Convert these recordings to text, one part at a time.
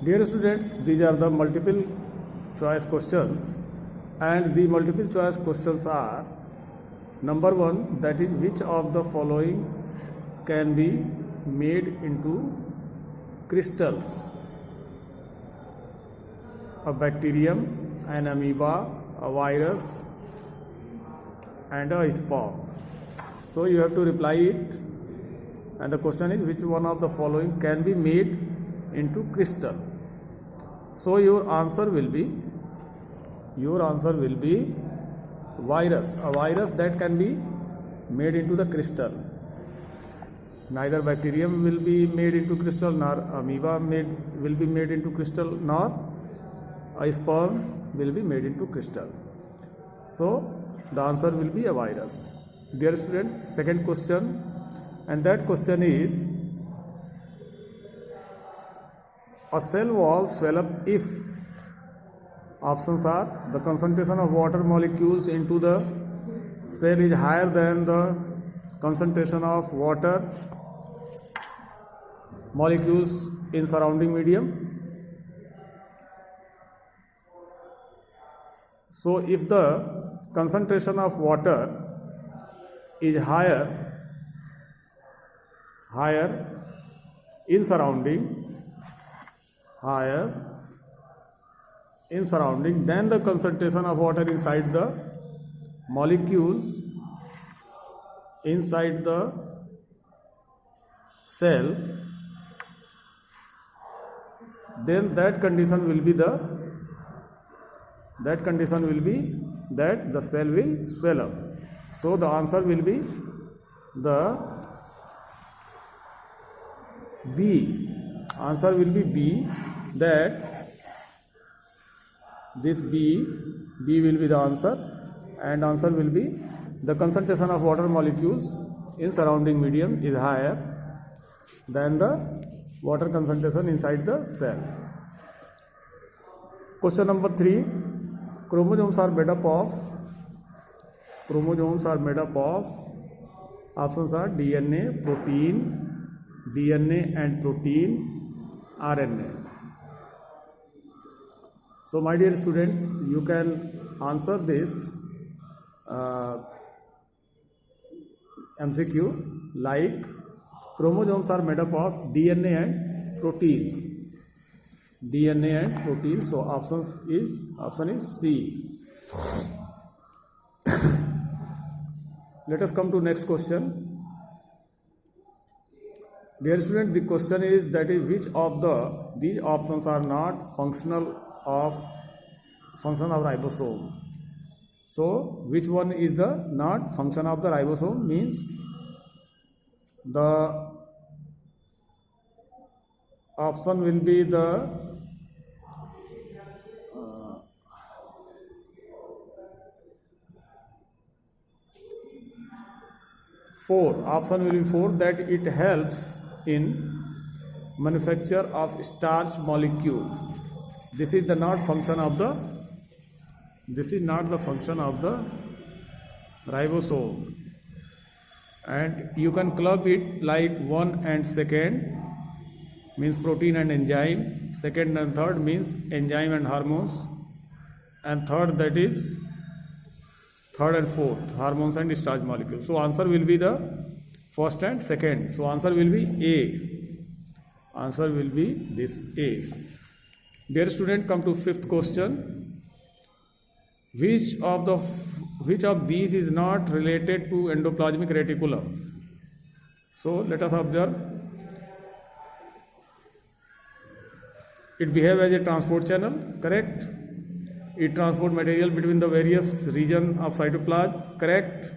Dear students, these are the multiple choice questions, and the multiple choice questions are: number 1, that is, which of the following can be made into crystals? A bacterium, an amoeba, a virus, and a sperm. So you have to reply it, and the question is which one of the following can be made into crystal. So your answer will be virus, a virus that can be made into the crystal. Neither bacterium will be made into crystal, nor amoeba will be made into crystal, nor a sperm will be made into crystal. So the answer will be a virus. Dear student, second question, and that question is: a cell wall swell up if options are the concentration of water molecules into the cell is higher than the concentration of water molecules in surrounding medium. So if the concentration of water is higher in surrounding than the concentration of water inside the molecules inside the cell, then that condition will be that the cell will swell up. So the answer will be the B. Answer will be B, that this B will be the answer, and answer will be the concentration of water molecules in surrounding medium is higher than the water concentration inside the cell. Question number 3, chromosomes are made up of options are DNA and protein, RNA. So my dear students, you can answer this MCQ like: chromosomes are made up of DNA and proteins. So option is C. Let us come to next question. Dear student, the question is that is which of these options are not function of ribosome. So which one is the not function of the ribosome? Means the option will be the option will be 4, that it helps in manufacture of starch molecule. This is not the function of the ribosome, and you can club it like 1 and 2nd means protein and enzyme, 2nd and 3rd means enzyme and hormones, and 3rd, that is 3rd and 4th, hormones and starch molecules. So answer will be the 1st and 2nd. So answer will be A. Answer will be this A. Dear student, come to 5th question. Which of these is not related to endoplasmic reticulum? So let us observe. It behaves as a transport channel, correct? It transports material between the various regions of cytoplasm, correct?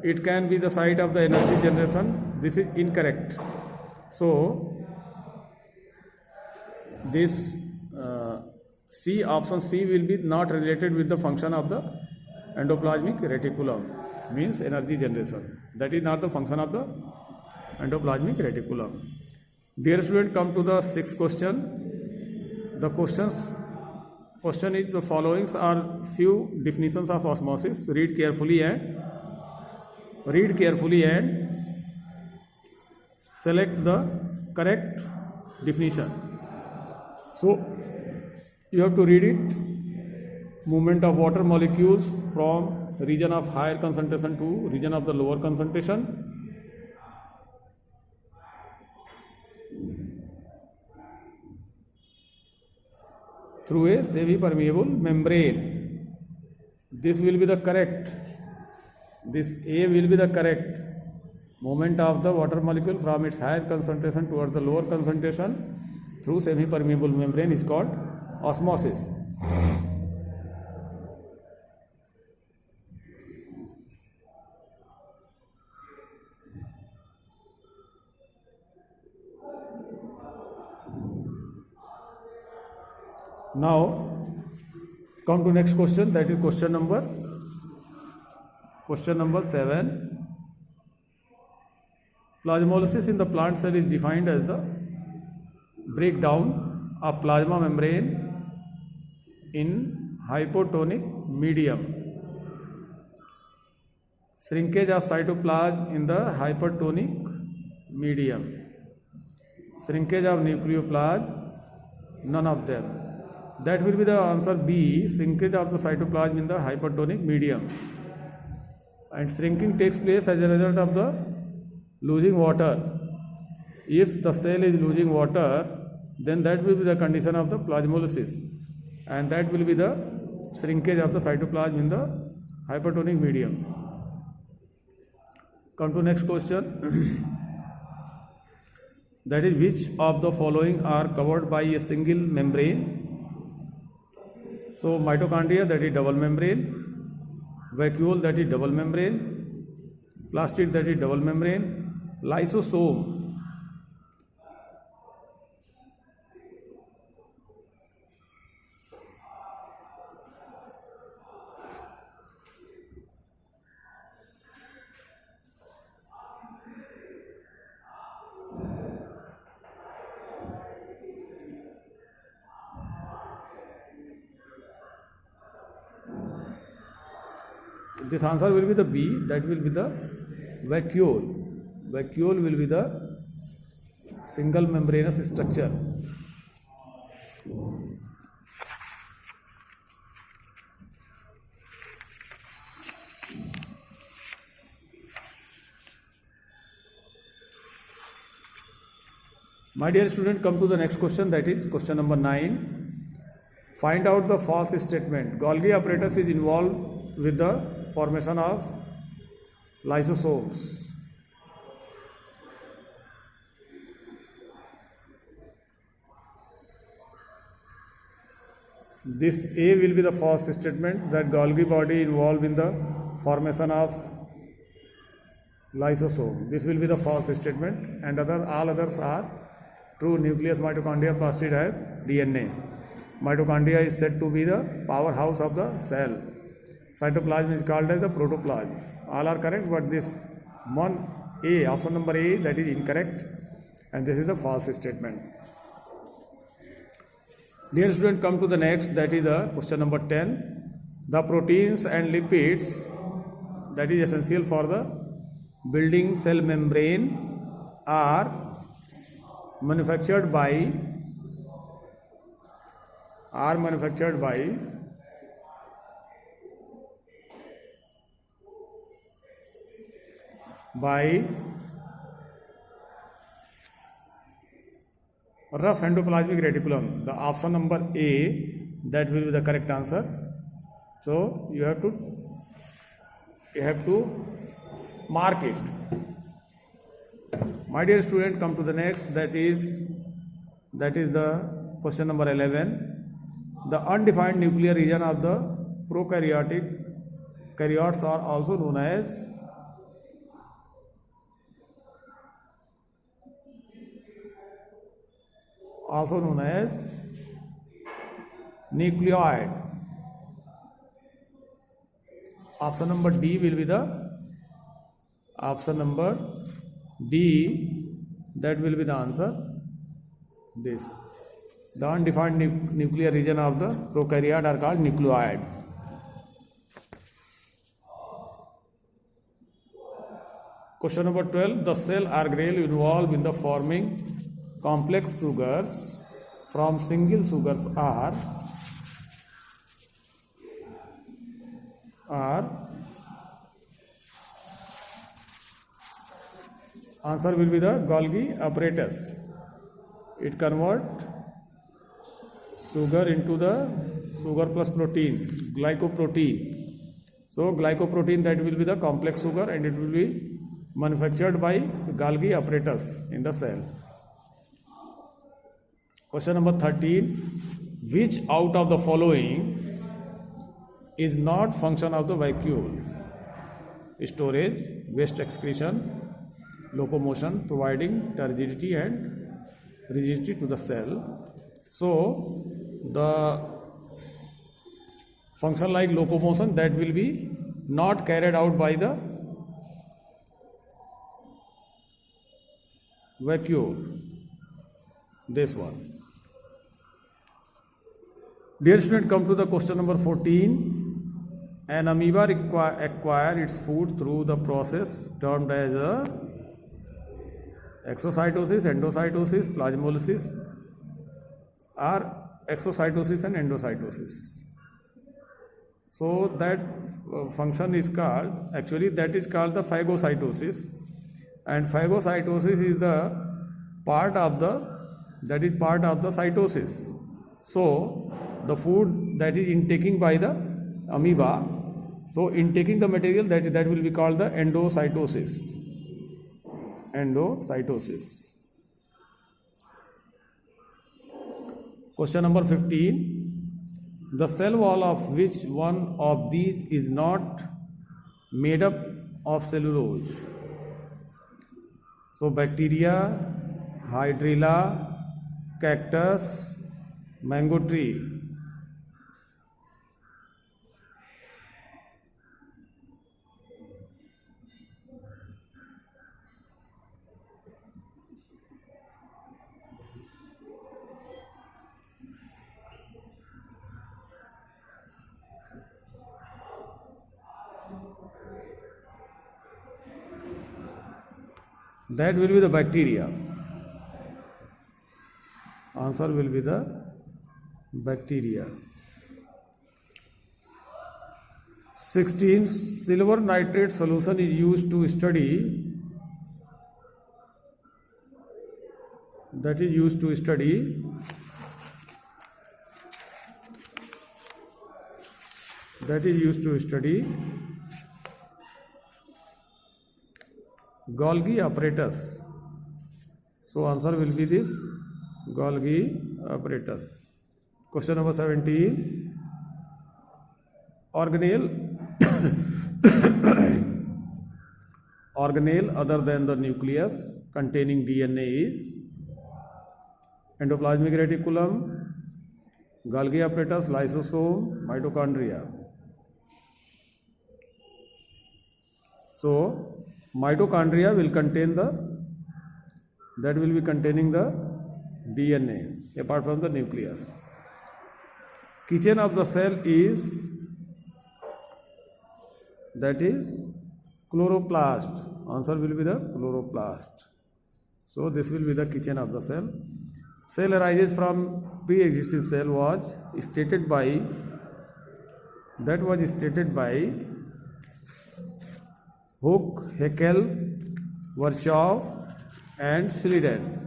It can be the site of the energy generation. This is incorrect. So this C, option C will be not related with the function of the endoplasmic reticulum, means energy generation. That is not the function of the endoplasmic reticulum. Dear student, come to the 6th question. The question is the following are few definitions of osmosis. Read carefully and select the correct definition. So you have to read it. Movement of water molecules from region of higher concentration to region of the lower concentration. Through a semi-permeable membrane. This will be the correct. This A will be the correct. Movement of the water molecule from its higher concentration towards the lower concentration through semi-permeable membrane is called osmosis. Now come to next question, that is question number 7. Plasmolysis in the plant cell is defined as the breakdown of plasma membrane in hypotonic medium, shrinkage of cytoplasm in the hypertonic medium, shrinkage of nucleoplasm, none of them. That will be the answer B, shrinkage of the cytoplasm in the hypertonic medium. And shrinking takes place as a result of the losing water. If the cell is losing water, then that will be the condition of the plasmolysis, and that will be the shrinkage of the cytoplasm in the hypertonic medium. Come to next question. That is, which of the following are covered by a single membrane? So mitochondria, that is double membrane, vacuole, that is double membrane, plastid, that is double membrane, lysosome. This answer will be the B, that will be the vacuole. Vacuole will be the single membranous structure. My dear student, come to the next question, that is question number 9. Find out the false statement. Golgi apparatus is involved with the formation of lysosomes. This A will be the false statement, that Golgi body involved in the formation of lysosome. This will be the false statement, and all others are true. Nucleus, mitochondria, plastid have DNA. Mitochondria is said to be the powerhouse of the cell. Cytoplasm is called as the protoplasm. All are correct, but this one A, option number A, that is incorrect, and this is the false statement. Dear student, come to the next, that is the question number 10. The proteins and lipids that is essential for the building cell membrane are manufactured by rough endoplasmic reticulum. The option number A, that will be the correct answer. So you have to mark it. My dear student, come to the next, that is the question number 11. The undefined nuclear region of the prokaryotes are also known as nucleoid. Option number D will be the option number D, that will be the answer. This, the undefined nuclear region of the prokaryote are called nucleoid. Question number 12. The cell organelle involved in the forming complex sugars from single sugars are answer will be the Golgi apparatus. It converts sugar into the sugar plus protein, glycoprotein. So glycoprotein, that will be the complex sugar, and it will be manufactured by Golgi apparatus in the cell. Question number 13. Which out of the following is not function of the vacuole? Storage, waste excretion, locomotion, providing turgidity and rigidity to the cell. So the function like locomotion, that will be not carried out by the vacuole. This one. Dear student, come to the question number 14. An amoeba acquire its food through the process termed as exocytosis, endocytosis, plasmolysis, or exocytosis and endocytosis. So that function is called, actually that is called the phagocytosis, and phagocytosis is the part of the cytosis. So the food that is intaking by the amoeba, so intaking the material, that will be called the endocytosis. Question number 15. The cell wall of which one of these is not made up of cellulose? So bacteria, hydrilla, cactus, mango tree. That will be the bacteria. Answer will be the bacteria. 16. Silver nitrate solution is used to study, Golgi apparatus. So answer will be this Golgi apparatus. Question number 17. Organelle other than the nucleus containing DNA is endoplasmic reticulum, Golgi apparatus, lysosome, mitochondria. So mitochondria will contain containing the DNA apart from the nucleus. Kitchen of the cell is, that is chloroplast. Answer will be the chloroplast. So this will be the kitchen of the cell. Cell arises from pre-existing cell was stated by Hook, Haeckel, Virchow and Schleiden.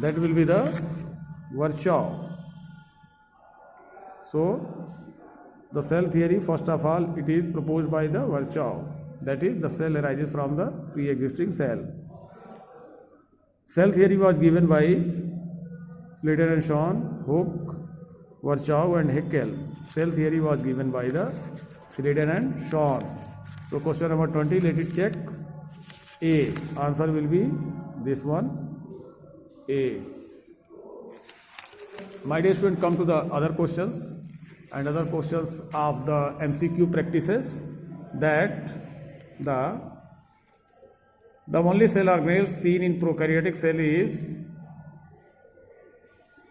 That will be the Virchow. So the cell theory, first of all, it is proposed by the Virchow. That is, the cell arises from the pre-existing cell. Cell theory was given by Schleiden and Schwann, Hook, Virchow and Haeckel. Cell theory was given by the Schleiden and Schwann. So question number 20, let it check. A. Answer will be this one, A. My dear students, come to the other questions and other questions of the MCQ practices. That the only cell organelle seen in prokaryotic cell is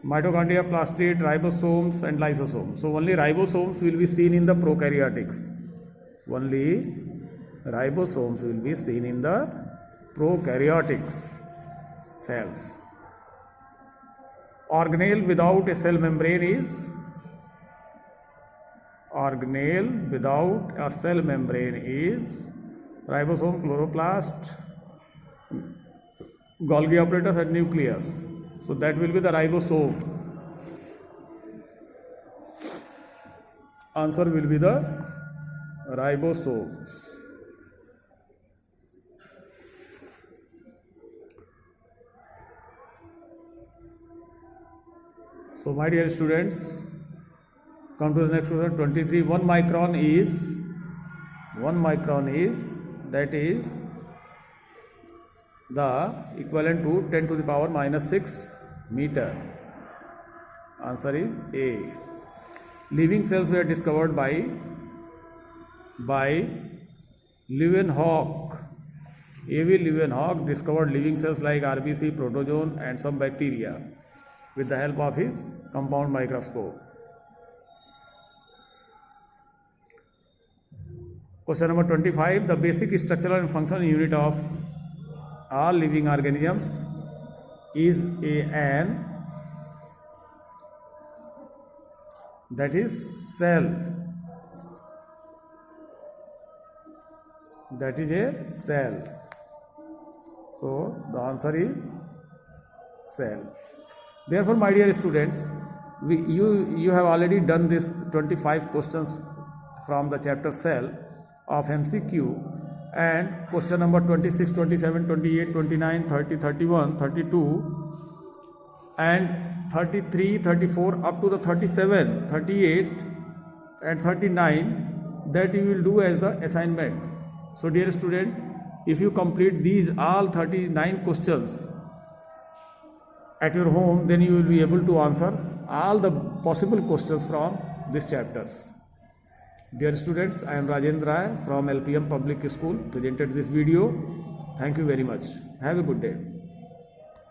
mitochondria, plastid, ribosomes and lysosomes. So only ribosomes will be seen in the prokaryotics. Only ribosomes will be seen in the prokaryotic cells. Organelle without a cell membrane is ribosome, chloroplast, Golgi apparatus and nucleus. So that will be the ribosome. Answer will be the ribosomes. So my dear students, come to the next question. 23. 1 micron is that is the equivalent to 10 to the power minus 6 meter. Answer is A. Living cells were discovered by Leeuwenhoek. A.V. Leeuwenhoek discovered living cells like RBC, protozoan and some bacteria with the help of his compound microscope. Question number 25. The basic structural and functional unit of all living organisms is an that is cell. That is a cell. So the answer is cell. Therefore, my dear students, you have already done this 25 questions from the chapter cell of MCQ, and question number 26, 27, 28, 29, 30, 31, 32 and 33, 34 up to the 37, 38 and 39 that you will do as the assignment. So dear student, if you complete these all 39 questions at your home, then you will be able to answer all the possible questions from these chapters. Dear students, I am Rajendra Rai from LPM Public School, presented this video. Thank you very much. Have a good day.